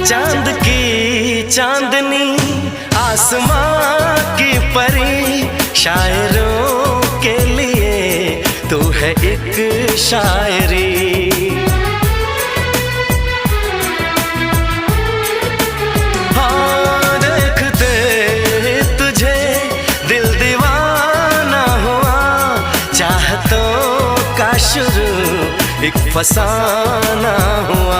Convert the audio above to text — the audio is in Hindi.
चांद की चांदनी आसमां की परी, शायरों के लिए तू है एक शायरी। हाँ देखते तुझे दिल दीवाना हुआ, चाहतों का शुरू एक फसाना हुआ।